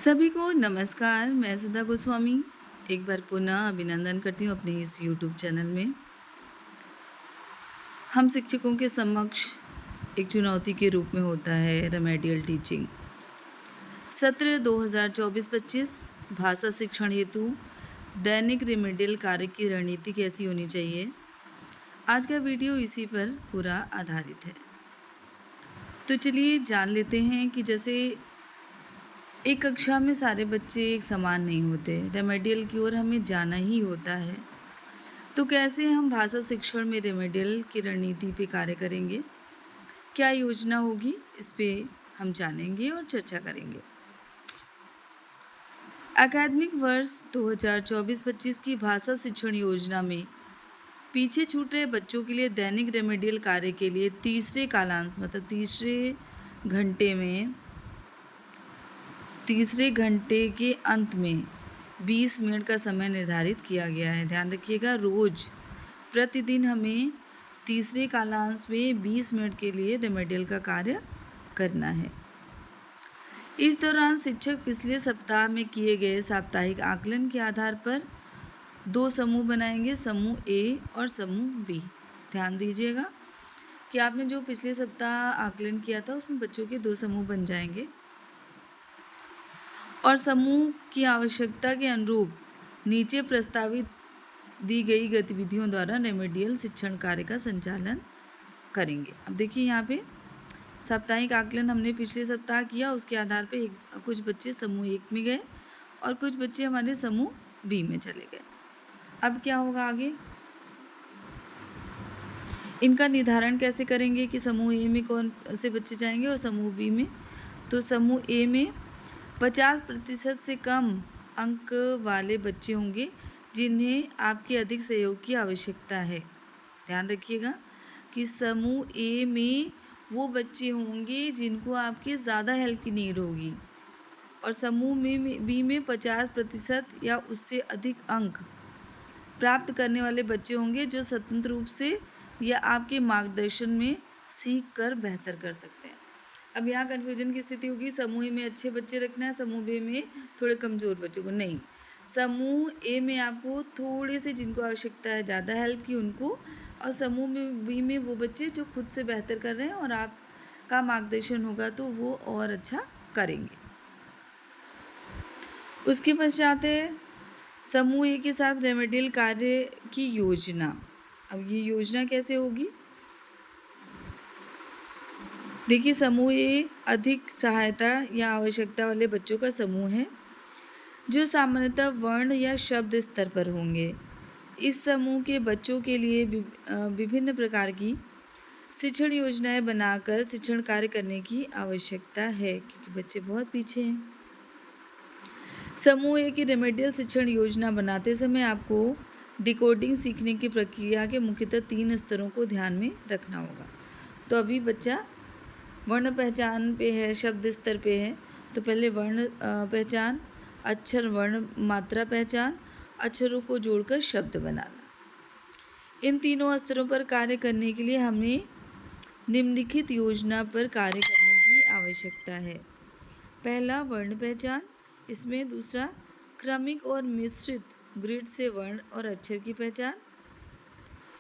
सभी को नमस्कार। मैं सुधा गोस्वामी एक बार पुनः अभिनंदन करती हूँ अपने इस यूट्यूब चैनल में। हम शिक्षकों के समक्ष एक चुनौती के रूप में होता है रेमेडियल टीचिंग। सत्र 2024-25 भाषा शिक्षण हेतु दैनिक रेमेडियल कार्य की रणनीति कैसी होनी चाहिए। आज का वीडियो इसी पर पूरा आधारित है। तो चलिए जान लेते हैं कि जैसे एक कक्षा में सारे बच्चे एक समान नहीं होते, रेमेडियल की ओर हमें जाना ही होता है। तो कैसे हम भाषा शिक्षण में रेमेडियल की रणनीति पे कार्य करेंगे, क्या योजना होगी, इस पे हम जानेंगे और चर्चा करेंगे। एकेडमिक वर्ष 2024-25 की भाषा शिक्षण योजना में पीछे छूट रहे बच्चों के लिए दैनिक रेमेडियल कार्य के लिए तीसरे कालांश मतलब तीसरे घंटे के अंत में 20 मिनट का समय निर्धारित किया गया है। ध्यान रखिएगा, रोज़ प्रतिदिन हमें तीसरे कालांश में 20 मिनट के लिए रेमेडियल का कार्य करना है। इस दौरान शिक्षक पिछले सप्ताह में किए गए साप्ताहिक आकलन के आधार पर 2 समूह बनाएंगे, समूह ए और समूह बी। ध्यान दीजिएगा कि आपने जो पिछले सप्ताह आकलन किया था उसमें बच्चों के 2 समूह बन जाएंगे और समूह की आवश्यकता के अनुरूप नीचे प्रस्तावित दी गई गतिविधियों द्वारा रेमेडियल शिक्षण कार्य का संचालन करेंगे। अब देखिए यहाँ पे साप्ताहिक आकलन हमने पिछले सप्ताह किया, उसके आधार पे कुछ बच्चे समूह 1 में गए और कुछ बच्चे हमारे समूह बी में चले गए। अब क्या होगा आगे, इनका निर्धारण कैसे करेंगे कि समूह ए में कौन से बच्चे जाएंगे और समूह बी में। तो समूह ए में 50% से कम अंक वाले बच्चे होंगे जिन्हें आपके अधिक सहयोग की आवश्यकता है। ध्यान रखिएगा कि समूह ए में वो बच्चे होंगे जिनको आपके ज़्यादा हेल्प की नीड होगी और समूह में बी में 50% या उससे अधिक अंक प्राप्त करने वाले बच्चे होंगे जो स्वतंत्र रूप से या आपके मार्गदर्शन में सीख कर बेहतर कर सकते हैं। अब यहाँ कन्फ्यूजन की स्थिति होगी, समूह में अच्छे बच्चे रखना है, समूह बी में थोड़े कमज़ोर बच्चों को नहीं। समूह ए में आपको थोड़े से जिनको आवश्यकता है ज़्यादा हेल्प की उनको, और समूह में बी में वो बच्चे जो खुद से बेहतर कर रहे हैं और आपका मार्गदर्शन होगा तो वो और अच्छा करेंगे। उसके पश्चात है समूह ए के साथ रेमेडियल कार्य की योजना। अब ये योजना कैसे होगी, देखिए समूह ए अधिक सहायता या आवश्यकता वाले बच्चों का समूह है जो सामान्यतः वर्ण या शब्द स्तर पर होंगे। इस समूह के बच्चों के लिए विभिन्न प्रकार की शिक्षण योजनाएं बनाकर शिक्षण कार्य करने की आवश्यकता है क्योंकि बच्चे बहुत पीछे हैं। समूह ए की रेमेडियल शिक्षण योजना बनाते समय आपको डिकोडिंग सीखने की प्रक्रिया के मुख्यतः 3 स्तरों को ध्यान में रखना होगा। तो अभी बच्चा वर्ण पहचान पे है, शब्द स्तर पे है, तो पहले वर्ण पहचान, अक्षर वर्ण मात्रा पहचान, अक्षरों को जोड़कर शब्द बनाना। इन तीनों स्तरों पर कार्य करने के लिए हमें निम्नलिखित योजना पर कार्य करने की आवश्यकता है। पहला वर्ण पहचान, इसमें दूसरा क्रमिक और मिश्रित ग्रिड से वर्ण और अक्षर की पहचान,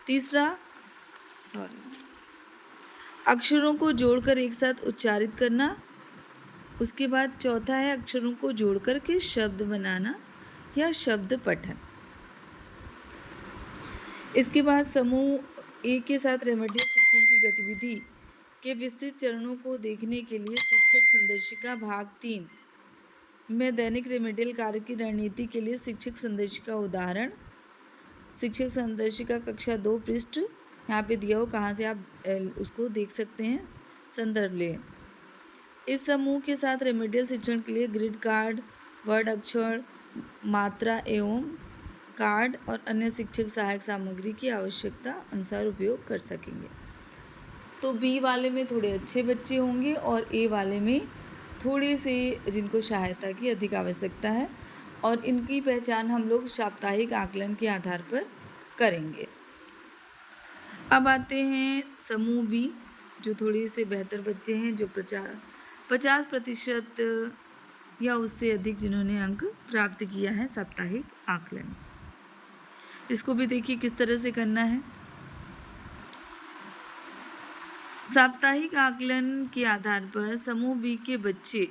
तीसरा अक्षरों को जोड़कर एक साथ उच्चारित करना, उसके बाद चौथा है अक्षरों को जोड़कर के शब्द बनाना या शब्द पठन। इसके बाद समूह ए के साथ रेमेडियल शिक्षण की गतिविधि के विस्तृत चरणों को देखने के लिए शिक्षक संदर्शिका भाग 3 में दैनिक रेमेडियल कार्य की रणनीति के लिए शिक्षक संदर्शिका उदाहरण, शिक्षक संदर्शिका कक्षा 2 पृष्ठ यहाँ पे दिया हो, कहाँ से आप उसको देख सकते हैं, संदर्भ लें। इस समूह के साथ रेमेडियल शिक्षण के लिए ग्रिड कार्ड, वर्ड अक्षर मात्रा एवं कार्ड और अन्य शिक्षक सहायक सामग्री की आवश्यकता अनुसार उपयोग कर सकेंगे। तो बी वाले में थोड़े अच्छे बच्चे होंगे और ए वाले में थोड़े से जिनको सहायता की अधिक आवश्यकता है और इनकी पहचान हम लोग साप्ताहिक आकलन के आधार पर करेंगे। अब आते हैं समूह बी, जो थोड़े से बेहतर बच्चे हैं, जो 50% या उससे अधिक जिन्होंने अंक प्राप्त किया है साप्ताहिक आकलन। इसको भी देखिए किस तरह से करना है। साप्ताहिक आकलन के आधार पर समूह बी के बच्चे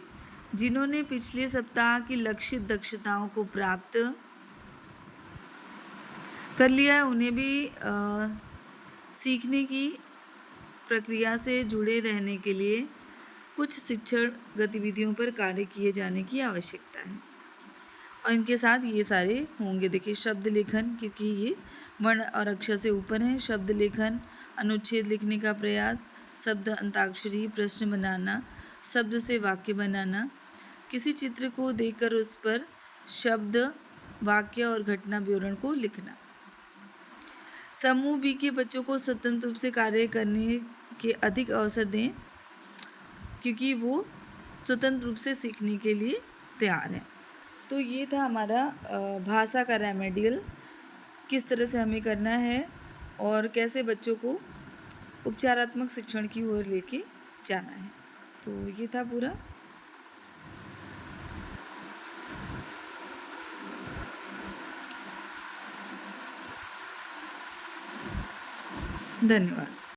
जिन्होंने पिछले सप्ताह की लक्षित दक्षताओं को प्राप्त कर लिया है, उन्हें भी सीखने की प्रक्रिया से जुड़े रहने के लिए कुछ शिक्षण गतिविधियों पर कार्य किए जाने की आवश्यकता है। और इनके साथ ये सारे होंगे। देखिए शब्द लेखन, क्योंकि ये वर्ण और अक्षर से ऊपर है। शब्द लेखन, अनुच्छेद लिखने का प्रयास, शब्द अंताक्षरी, प्रश्न बनाना, शब्द से वाक्य बनाना, किसी चित्र को देखकर उस पर शब्द, वाक्य और घटना विवरण को लिखना। समूह बी के बच्चों को स्वतंत्र रूप से कार्य करने के अधिक अवसर दें, क्योंकि वो स्वतंत्र रूप से सीखने के लिए तैयार हैं। तो ये था हमारा भाषा का रेमेडियल, किस तरह से हमें करना है और कैसे बच्चों को उपचारात्मक शिक्षण की ओर लेके जाना है। तो ये था पूरा। धन्यवाद।